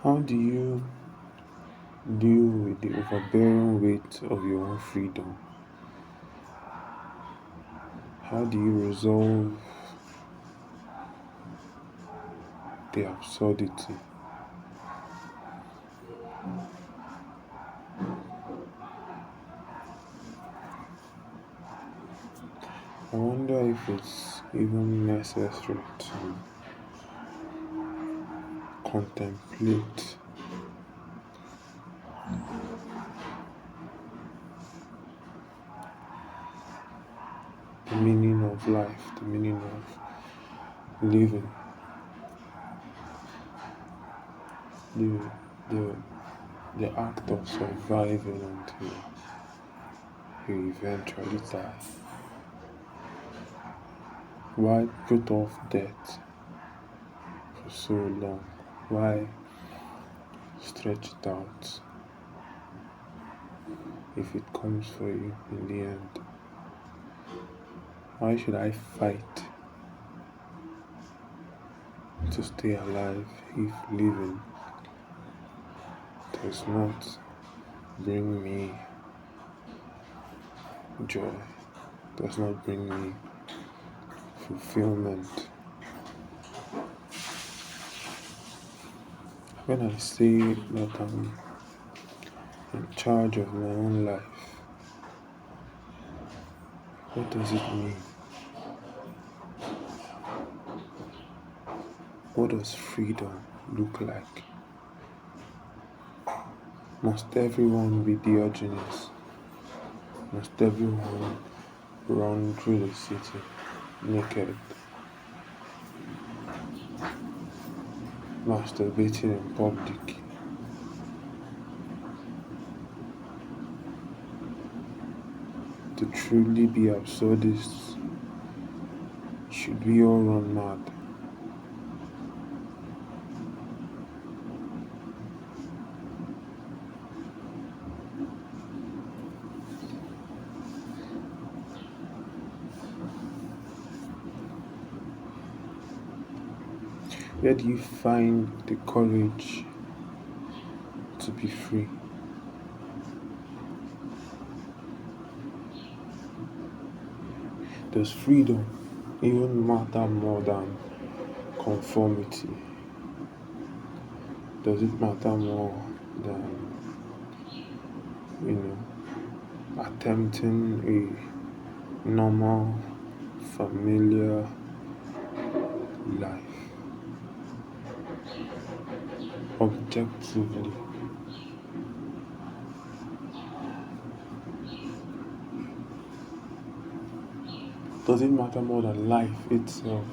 How do you deal with the overbearing weight of your own freedom? How do you resolve the absurdity? I wonder if it's even necessary to contemplate the meaning of life, the meaning of living, the, the, the act of surviving until you eventually die. Why put off death for so long? Why stretch it out if it comes for you in the end? Why should I fight to stay alive if living does not bring me joy, does not bring me fulfillment? When I say that I'm in charge of my own life, what does it mean? What does freedom look like? Must everyone be Diogenes? Must everyone run through the city naked, masturbating in public? To truly be absurdists, should we all run mad? Where do you find the courage to be free? Does freedom even matter more than conformity? Does it matter more than, attempting a normal, familiar life? Objectively, does it matter more than life itself?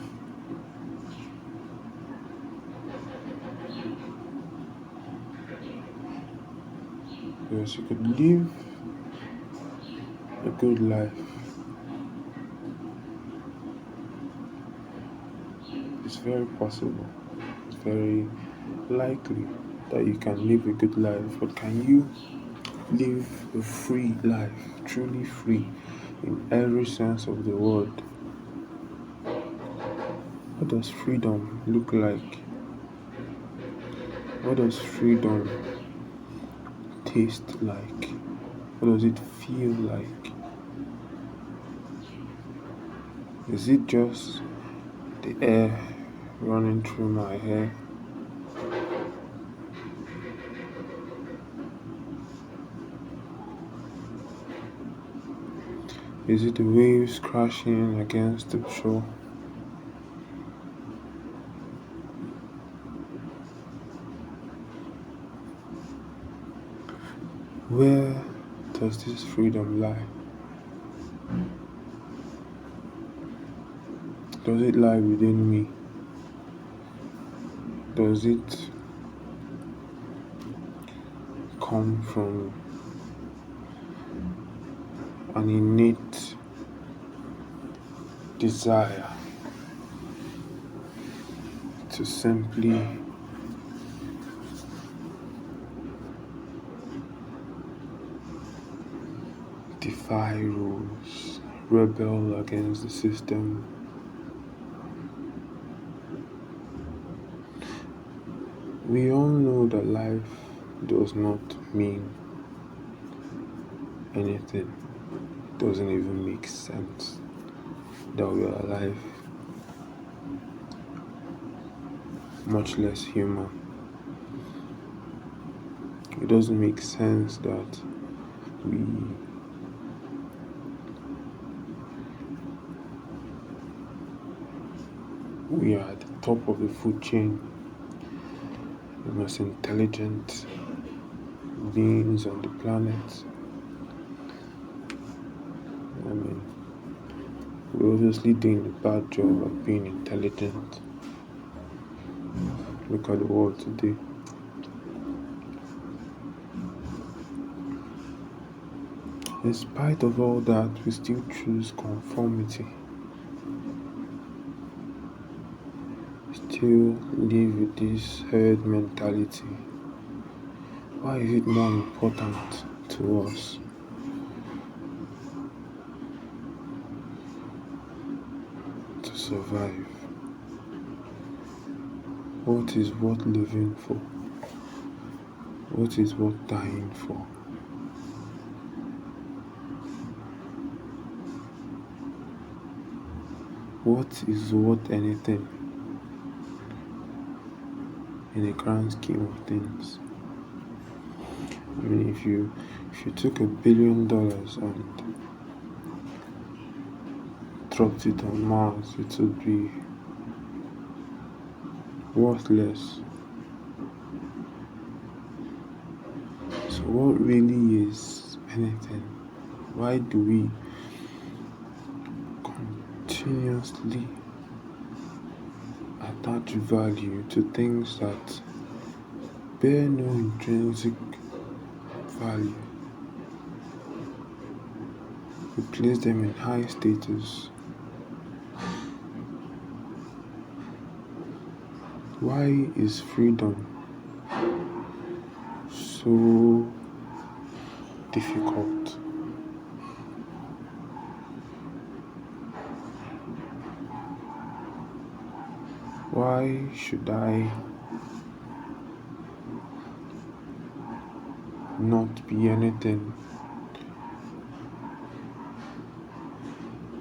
Because you could live a good life. It's very possible, it's very likely that you can live a good life, but can you live a free life, truly free in every sense of the word? What does freedom look like? What does freedom taste like? What does it feel like? Is it just the air running through my hair? Is it the waves crashing against the shore? Where does this freedom lie? Does it lie within me? Does it come from an innate desire to simply defy rules, rebel against the system? We all know that life does not mean anything. It doesn't even make sense that we are alive, much less human. It doesn't make sense that we we are at the top of the food chain, the most intelligent beings on the planet. I mean, we're obviously doing a bad job of being intelligent. Look at the world today. In spite of all that, we still choose conformity. Still live with this herd mentality. Why is it more important to us to survive? What is worth living for? What is worth dying for? What is worth anything in the grand scheme of things? I mean, if you took $1 billion and dropped it on Mars, it would be worthless. So what really is anything? Why do we continuously attach value to things that bear no intrinsic value? We place them in high status. Why is freedom so difficult? Why should I not be anything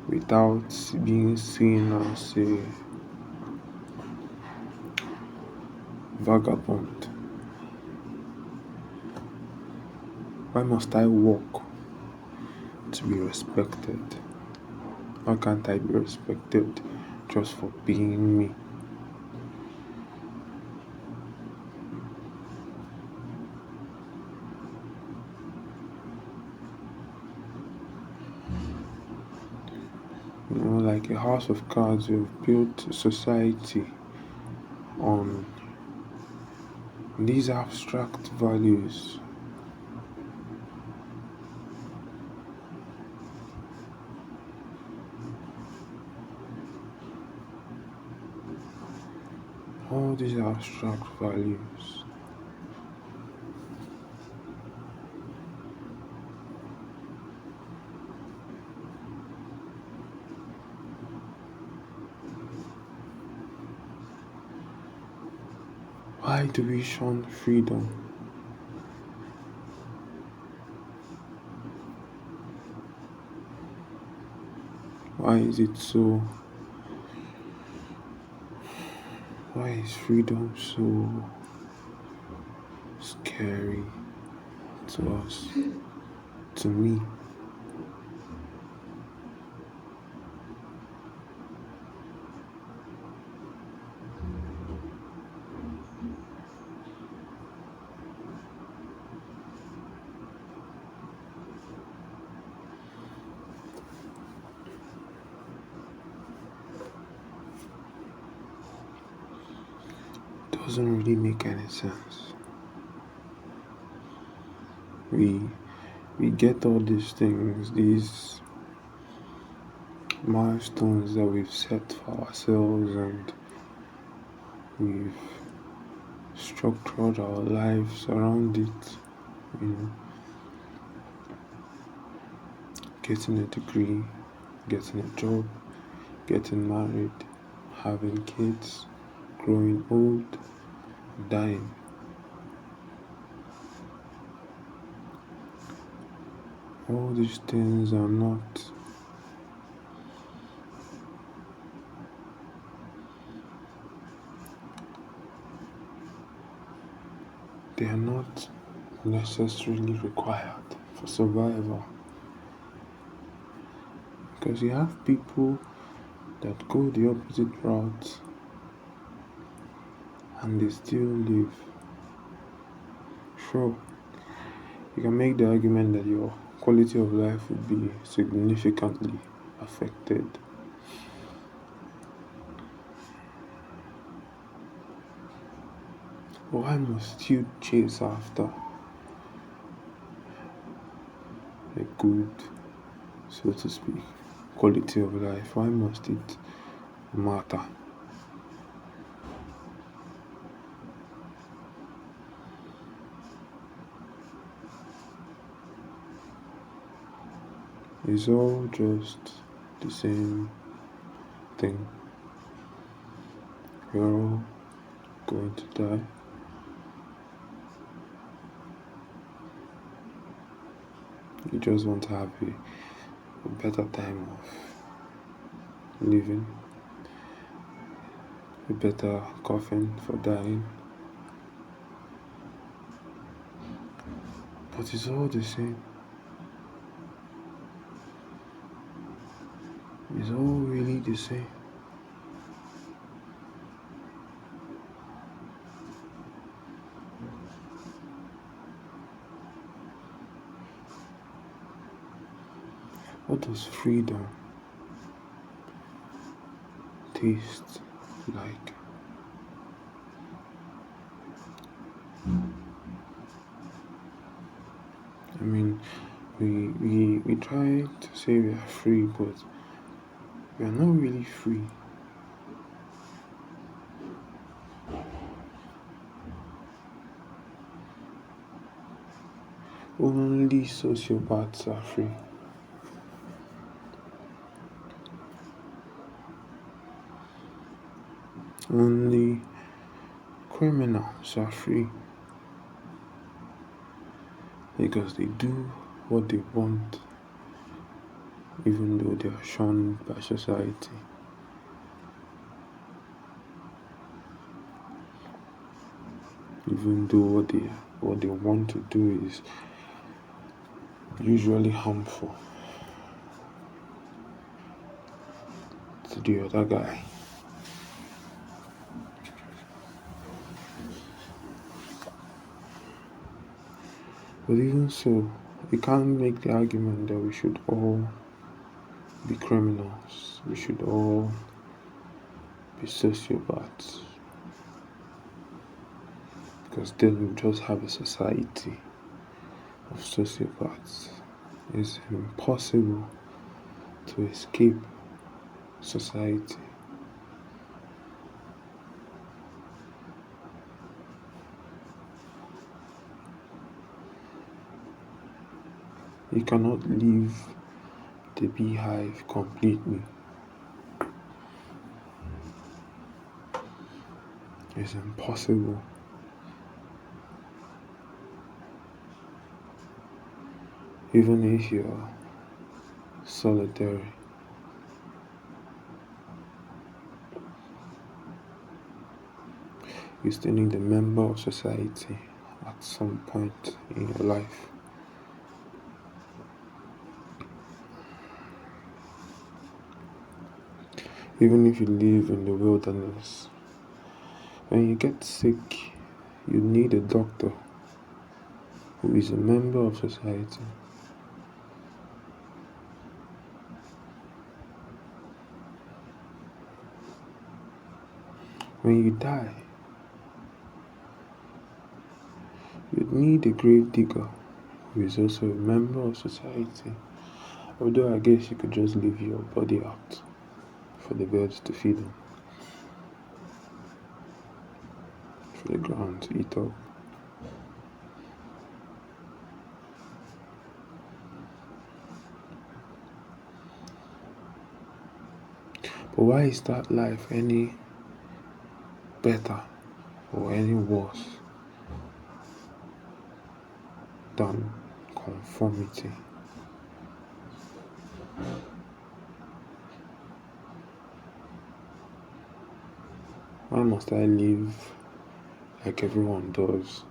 without being seen as a vagabond? Why must I work to be respected? Why can't I be respected just for being me? Like a house of cards, we've built society on these abstract values. All these abstract values. Why do we shun freedom? Why is it so? Why is freedom so scary to us? To me. Doesn't really make any sense. We get all these things, these milestones that we've set for ourselves, and we've structured our lives around it. Getting a degree, getting a job, getting married, having kids, growing old, dying. All these things are not they are not necessarily required for survival. Because you have people that go the opposite route and they still live. Sure, you can make the argument that your quality of life would be significantly affected. But why must you chase after a good, so to speak, quality of life? Why must it matter? It's all just the same thing. We're all going to die. You just want to have a better time of living, a better coffin for dying. But it's all the same. It's all really the same. What does freedom taste like? I mean, we try to say we are free, but we are not really free. Only sociopaths are free. Only criminals are free. Because they do what they want, even though they are shunned by society. Even though what they want to do is usually harmful to the other guy. But even so, we can't make the argument that we should all be criminals. We should all be sociopaths. Because then we just have a society of sociopaths. It's impossible to escape society. You cannot leave the beehive completely. It's impossible. Even if you're solitary. You still need a member of society at some point in your life. Even if you live in the wilderness, when you get sick, you need a doctor who is a member of society. When you die, you need a grave digger who is also a member of society. Although I guess you could just leave your body out for the birds to feed on, for the ground to eat up. But why is that life any better or any worse than conformity? Why must I live like everyone does?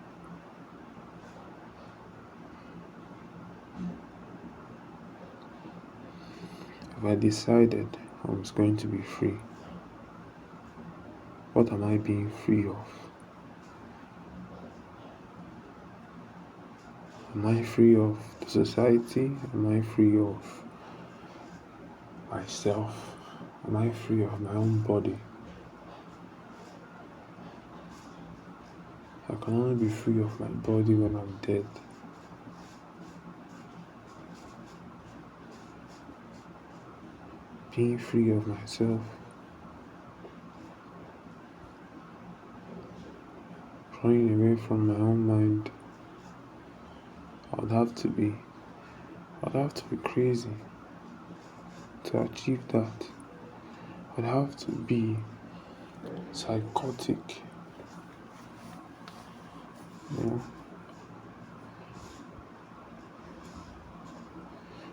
If I decided I was going to be free, what am I being free of? Am I free of the society? Am I free of myself? Am I free of my own body? I can only be free of my body when I'm dead. Being free of myself, running away from my own mind, I'd have to be crazy to achieve that. I'd have to be psychotic, you know.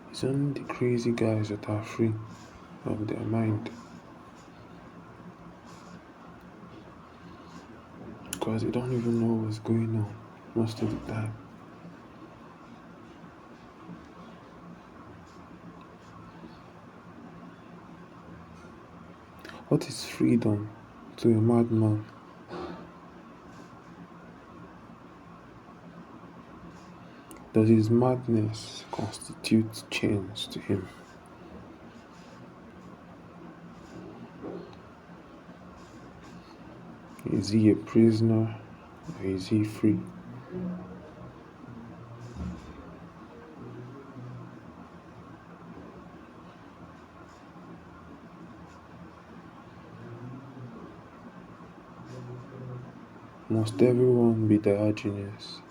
It's only the crazy guys that are free of their mind, because they don't even know what's going on most of the time. What is freedom to a madman? Does his madness constitute chains to him? Is he a prisoner or is he free? Must everyone be Diogenes?